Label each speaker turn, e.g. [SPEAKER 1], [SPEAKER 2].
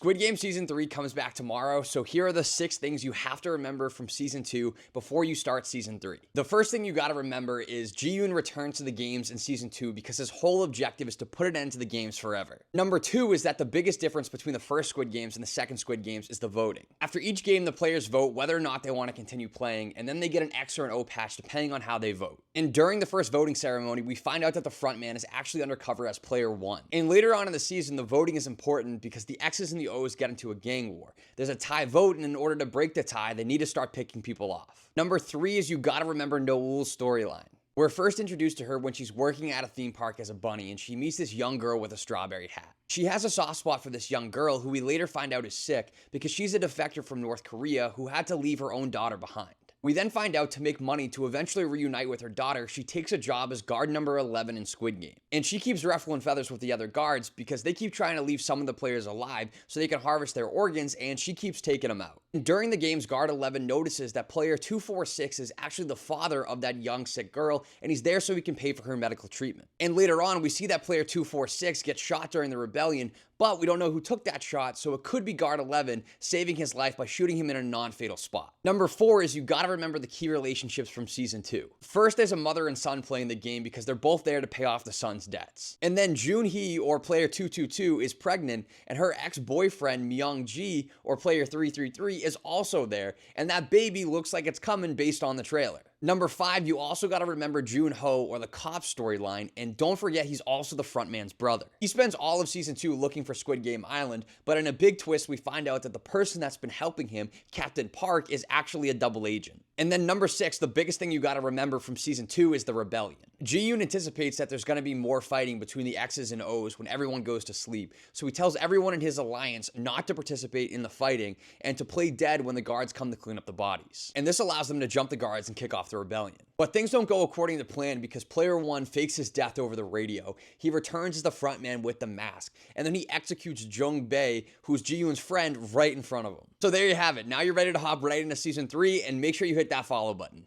[SPEAKER 1] Squid Game Season 3 comes back tomorrow, so here are the 6 things you have to remember from Season 2 before you start Season 3. The first thing you gotta remember is Ji-yoon returns to the games in Season 2 because his whole objective is to put an end to the games forever. Number 2 is that the biggest difference between the first Squid Games and the second Squid Games is the voting. After each game, the players vote whether or not they want to continue playing, and then they get an X or an O patch depending on how they vote. And during the first voting ceremony, we find out that the frontman is actually undercover as player 1. And later on in the season, the voting is important because the X's and the O's get into a gang war. There's a tie vote, and in order to break the tie, they need to start picking people off. Number 3 is you gotta remember Noel's storyline. We're first introduced to her when she's working at a theme park as a bunny, and she meets this young girl with a strawberry hat. She has a soft spot for this young girl, who we later find out is sick because she's a defector from North Korea who had to leave her own daughter behind. We then find out to make money to eventually reunite with her daughter, she takes a job as guard number 11 in Squid Game. And she keeps ruffling feathers with the other guards because they keep trying to leave some of the players alive so they can harvest their organs, and she keeps taking them out. And during the games, guard 11 notices that player 246 is actually the father of that young sick girl, and he's there so he can pay for her medical treatment. And later on, we see that player 246 gets shot during the rebellion, but we don't know who took that shot, so it could be guard 11 saving his life by shooting him in a non-fatal spot. Number 4 is you gotta remember the key relationships from Season 2. First, there's a mother and son playing the game because they're both there to pay off the son's debts. And then Joon-hee, or player 222, is pregnant, and her ex-boyfriend Myung-ji, or player 333, is also there, and that baby looks like it's coming based on the trailer. Number 5, you also gotta remember Joon-ho, or the cop storyline, and don't forget he's also the frontman's brother. He spends all of Season 2 looking for Squid Game Island, but in a big twist we find out that the person that's been helping him, Captain Park, is actually a double agent. And then number 6, the biggest thing you gotta remember from Season 2 is the rebellion. Ji-yoon anticipates that there's gonna be more fighting between the X's and O's when everyone goes to sleep, so he tells everyone in his alliance not to participate in the fighting and to play dead when the guards come to clean up the bodies. And this allows them to jump the guards and kick off the rebellion. But things don't go according to plan because player 1 fakes his death over the radio. He returns as the frontman with the mask, and then he executes Jung Bae, who's Ji-yoon's friend, right in front of him. So there you have it. Now you're ready to hop right into Season 3, and make sure you hit that follow button.